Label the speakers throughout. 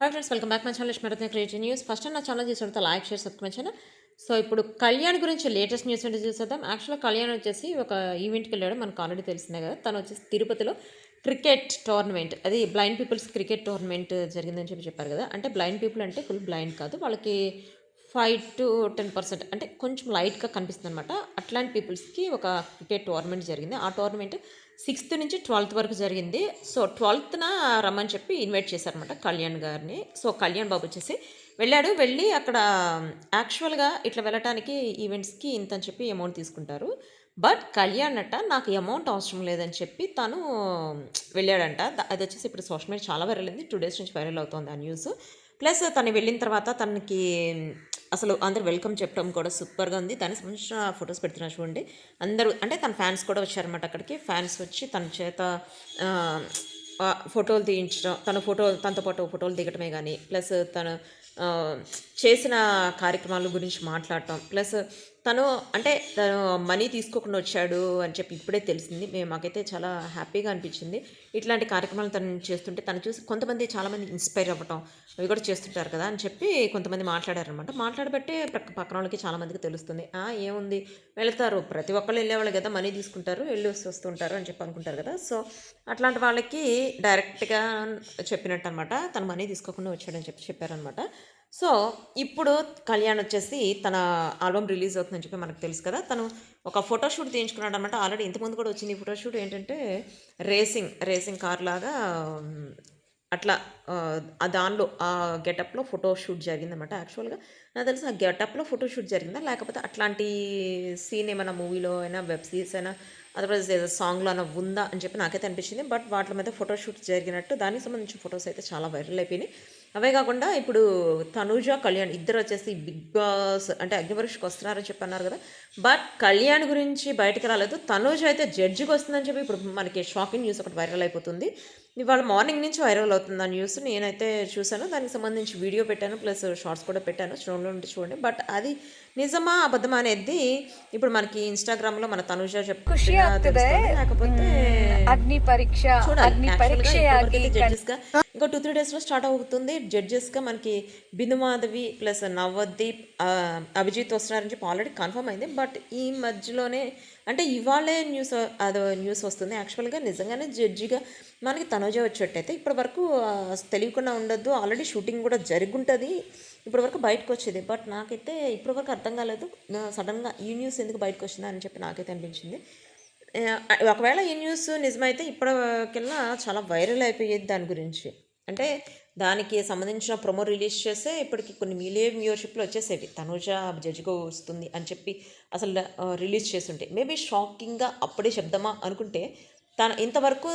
Speaker 1: Hi friends, welcome back my channel Lakshmi creative news. First నా channel చూసిన like share subscribe channel. So ఇప్పుడు కళ్యాణ్ గురించి latest news ఏంటో చూసేద్దాం. యాక్చువల్గా కళ్యాణ్ వచ్చేసి ఒక ఈవెంట్కి వెళ్ళాడు, మనకు ఆల్రెడీ తెలిసిందే కదా. తను వచ్చేసి తిరుపతిలో క్రికెట్ టోర్నమెంట్, అది బ్లైండ్ పీపుల్స్ క్రికెట్ టోర్నమెంట్ జరిగిందని చెప్పారు కదా. అంటే బ్లైండ్ పీపుల్ అంటే ఫుల్ బ్లైండ్ కాదు, వాళ్ళకి 5 to 10% అంటే కొంచెం లైట్గా కనిపిస్తుంది అనమాట. అట్లాంటి పీపుల్స్కి ఒక క్రికెట్ టోర్నమెంట్ జరిగింది. ఆ టోర్నమెంట్ 6th నుంచి 12th వరకు జరిగింది. సో 12th రమ్మని చెప్పి ఇన్వైట్ చేశారనమాట కళ్యాణ్ గారిని. సో కళ్యాణ్ బాబు వచ్చేసి వెళ్ళాడు. వెళ్ళి అక్కడ యాక్చువల్గా ఇట్లా వెళ్ళటానికి ఈవెంట్స్కి ఇంత అని చెప్పి అమౌంట్ తీసుకుంటారు. బట్ కళ్యాణ్ నాకు అమౌంట్ అవసరం లేదని చెప్పి తను వెళ్ళాడంట. అది వచ్చేసి ఇప్పుడు సోషల్ మీడియా చాలా వైరల్ అయింది. 2 days నుంచి వైరల్ అవుతుంది ఆ న్యూస్. ప్లస్ తను వెళ్ళిన తర్వాత తనకి అసలు అందరూ వెల్కమ్ చెప్పడం కూడా సూపర్గా ఉంది. దానికి సంబంధించిన ఫొటోస్ పెడుతున్నారు చూడండి. అందరూ అంటే తన ఫ్యాన్స్ కూడా వచ్చారన్నమాట అక్కడికి. ఫ్యాన్స్ వచ్చి తన చేత ఫోటోలు తీయించడం, తనతో పాటు ఫోటోలు దిగటమే కానీ, ప్లస్ తను చేసిన కార్యక్రమాల గురించి మాట్లాడటం, ప్లస్ తను మనీ తీసుకోకుండా వచ్చాడు అని చెప్పి ఇప్పుడే తెలిసింది. మాకైతే చాలా హ్యాపీగా అనిపించింది. ఇట్లాంటి కార్యక్రమాలు తను చేస్తుంటే తను చూసి చాలామంది ఇన్స్పైర్ అవ్వటం అవి కూడా చేస్తుంటారు కదా అని చెప్పి కొంతమంది మాట్లాడారనమాట. మాట్లాడబట్టే పక్కన వాళ్ళకి చాలామందికి తెలుస్తుంది. ఏముంది, వెళతారు, ప్రతి ఒక్కళ్ళు వెళ్ళేవాళ్ళు కదా, మనీ తీసుకుంటారు, వెళ్ళి వస్తుంటారు అని చెప్పి అనుకుంటారు కదా. సో అట్లాంటి వాళ్ళకి డైరెక్ట్గా చెప్పినట్టు అనమాట, తను మనీ తీసుకోకుండా వచ్చాడని చెప్పి చెప్పారనమాట. సో ఇప్పుడు కళ్యాణ్ వచ్చేసి తన ఆల్బమ్ రిలీజ్ అవుతుందని చెప్పి మనకు తెలుసు కదా. తను ఒక ఫోటోషూట్ తీయించుకున్నాడు అనమాట. ఆల్రెడీ ఇంతకుముందు కూడా వచ్చింది ఈ ఫోటోషూట్. ఏంటంటే రేసింగ్ కార్ లాగా అట్లా దానిలో ఆ గెటప్లో ఫోటోషూట్ జరిగిందనమాట. యాక్చువల్గా నాకు తెలిసి ఆ గెటప్లో ఫోటోషూట్ జరిగిందా, లేకపోతే అట్లాంటి సీన్ ఏమైనా మూవీలో అయినా, వెబ్ సిరీస్ అయినా, అదర్వైజ్ ఏదో సాంగ్లో అయినా ఉందా అని చెప్పి నాకైతే అనిపించింది. బట్ వాటి మీద ఫోటోషూట్ జరిగినట్టు దానికి సంబంధించిన ఫొటోస్ అయితే చాలా వైరల్ అయిపోయినాయి. అవే కాకుండా ఇప్పుడు తనూజ, కళ్యాణ్ ఇద్దరు వచ్చేసి బిగ్ బాస్ అంటే అగ్నిపరీక్షకు వస్తున్నారని చెప్పి అన్నారు కదా. బట్ కళ్యాణ్ గురించి బయటకు రాలేదు. తనూజ అయితే జడ్జికి వస్తుందని చెప్పి ఇప్పుడు మనకి షాకింగ్ న్యూస్ ఒకటి వైరల్ అయిపోతుంది. ఇవాళ మార్నింగ్ నుంచి వైరల్ అవుతుంది ఆ న్యూస్. నేనైతే చూశాను, దానికి సంబంధించి వీడియో పెట్టాను, ప్లస్ షార్ట్స్ కూడా పెట్టాను, చూడండి. బట్ అది నిజమా అబద్ధమా అనేది ఇప్పుడు మనకి ఇన్స్టాగ్రామ్లో మన తనుజ చెప్తే, లేకపోతే
Speaker 2: అగ్ని పరీక్ష
Speaker 1: జడ్జెస్గా ఇంకో 2-3 daysలో స్టార్ట్ అవుతుంది. జడ్జెస్గా మనకి బిందు మాధవి ప్లస్ నవదీప్, అభిజిత్ వస్తున్నారని చెప్పి ఆల్రెడీ కన్ఫర్మ్ అయింది. బట్ ఈ మధ్యలోనే అంటే ఇవాళే న్యూస్ వస్తుంది. యాక్చువల్గా నిజంగానే జడ్జిగా మనకి తనుజ వచ్చేటైతే ఇప్పటి వరకు తెలియకుండా ఉండొద్దు, ఆల్రెడీ షూటింగ్ కూడా జరుగుంటుంది, ఇప్పటి వరకు బయటకు వచ్చేది. బట్ నాకైతే ఇప్పటి వరకు అర్థం కాలేదు సడన్గా ఈ న్యూస్ ఎందుకు బయటకు వచ్చిందా అని చెప్పి నాకైతే అనిపించింది. ఒకవేళ ఈ న్యూస్ నిజమైతే ఇప్పటికెల్లా చాలా వైరల్ అయిపోయేది దాని గురించి. అంటే దానికి సంబంధించిన ప్రొమో రిలీజ్ చేస్తే ఇప్పటికి కొన్ని మిలియన్ వ్యూవర్షిప్లు వచ్చేసేవి. తనుజ జడ్జిగా వస్తుంది అని చెప్పి అసలు రిలీజ్ చేస్తుంటే మేబీ షాకింగ్గా అప్పుడే చెప్దామా అనుకుంటే, తను ఇంతవరకు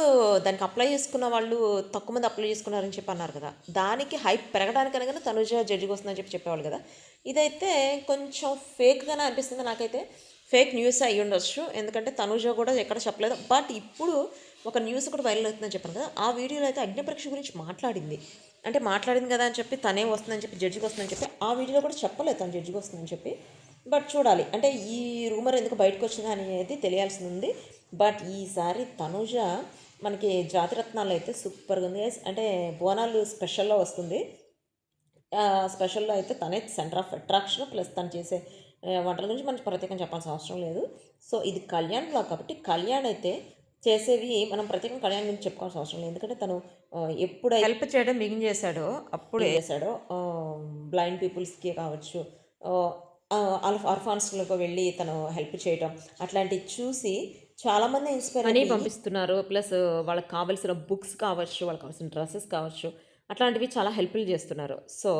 Speaker 1: దానికి అప్లై చేసుకున్న వాళ్ళు తక్కువ మంది అప్లై చేసుకున్నారని చెప్పి అన్నారు కదా. దానికి హైప్ పెరగడానికనగానే తనుజ జడ్జిగా వస్తుందని చెప్పి చెప్పేవాళ్ళు కదా. ఇదైతే కొంచెం ఫేక్గానే అనిపిస్తుంది నాకైతే. ఫేక్ న్యూస్ అయ్యి ఉండొచ్చు, ఎందుకంటే తనుజ కూడా ఎక్కడ చెప్పలేదు. బట్ ఇప్పుడు ఒక న్యూస్ కూడా వైరల్ అవుతుందని చెప్పాను కదా. ఆ వీడియోలో అయితే అగ్నిపరీక్ష గురించి మాట్లాడింది కదా అని చెప్పి, తనే వస్తుందని చెప్పి, జడ్జికి వస్తుందని చెప్పి ఆ వీడియోలో కూడా చెప్పలేదు తను జడ్జికి వస్తుందని చెప్పి. బట్ చూడాలి, అంటే ఈ రూమర్ ఎందుకు బయటకు వచ్చింది అనేది తెలియాల్సి ఉంది. బట్ ఈసారి తనుజ మనకి జాతిరత్నాలు అయితే సూపర్గా ఉంది. అంటే బోనాలు స్పెషల్లో వస్తుంది. స్పెషల్లో అయితే తనే సెంటర్ ఆఫ్ అట్రాక్షన్, ప్లస్ తను చేసే వంటల గురించి మనకి ప్రత్యేకంగా చెప్పాల్సిన అవసరం లేదు. సో ఇది కళ్యాణ్ బ్లాగ్ కాబట్టి కళ్యాణ్ అయితే చేసేవి మనం ప్రత్యేకంగా కళ్యాణ్ గురించి చెప్పుకోవాల్సిన అవసరం లేదు. ఎందుకంటే తను ఎప్పుడు హెల్ప్ చేయడం బిగిన్ చేశాడో అప్పుడే చేశాడో, బ్లైండ్ పీపుల్స్కి కావచ్చు, ఆర్ఫాన్స్లకు వెళ్ళి తను హెల్ప్ చేయడం, అట్లాంటివి చూసి చాలామంది ఇన్స్పైర్ అని పంపిస్తున్నారు. ప్లస్ వాళ్ళకి కావాల్సిన బుక్స్ కావచ్చు, వాళ్ళకి కావాల్సిన డ్రెస్సెస్ కావచ్చు, అట్లాంటివి చాలా హెల్ప్ఫుల్ చేస్తున్నారు. సో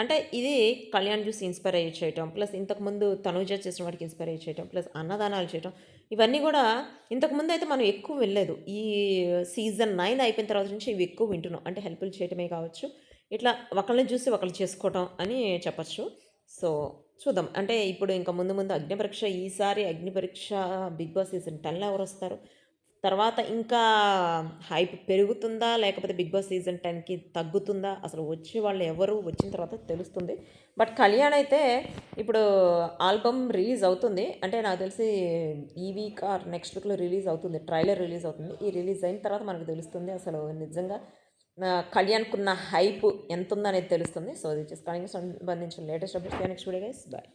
Speaker 1: అంటే ఇది కళ్యాణ్ చూసి ఇన్స్పైర్ అయ్యి చేయటం, ప్లస్ ఇంతకుముందు తనుజ చేసిన వాటికి ఇన్స్పైర్ అయ్యి చేయటం, ప్లస్ అన్నదానాలు చేయటం, ఇవన్నీ కూడా ఇంతకుముందు అయితే మనం ఎక్కువ వెళ్ళలేదు. ఈ సీజన్ 9 అయిపోయిన తర్వాత నుంచి ఇవి ఎక్కువ వింటున్నాం. అంటే హెల్ప్ఫుల్ చేయటమే కావచ్చు, ఇట్లా ఒకళ్ళని చూసి ఒకళ్ళు చేసుకోవటం అని చెప్పచ్చు. సో చూద్దాం, అంటే ఇప్పుడు ఇంకా ముందు అగ్నిపరీక్ష, ఈసారి అగ్నిపరీక్ష బిగ్ బాస్ సీజన్ 10లో ఎవరు వస్తారు, తర్వాత ఇంకా హైప్ పెరుగుతుందా, లేకపోతే బిగ్ బాస్ సీజన్ 10కి తగ్గుతుందా, అసలు వచ్చే వాళ్ళు ఎవరు వచ్చిన తర్వాత తెలుస్తుంది. బట్ కళ్యాణ్ అయితే ఇప్పుడు ఆల్బమ్ రిలీజ్ అవుతుంది. అంటే నాకు తెలిసి ఈ వీక్ ఆర్ నెక్స్ట్ వీక్లో రిలీజ్ అవుతుంది, ట్రైలర్ రిలీజ్ అవుతుంది. ఈ రిలీజ్ అయిన తర్వాత మనకు తెలుస్తుంది అసలు నిజంగా కళ్యాణ్కున్న హైప్ ఎంత ఉందనేది తెలుస్తుంది. సో దిస్ ఇస్ కళ్యాణ్కి సంబంధించిన latest updates. Next video guys, bye.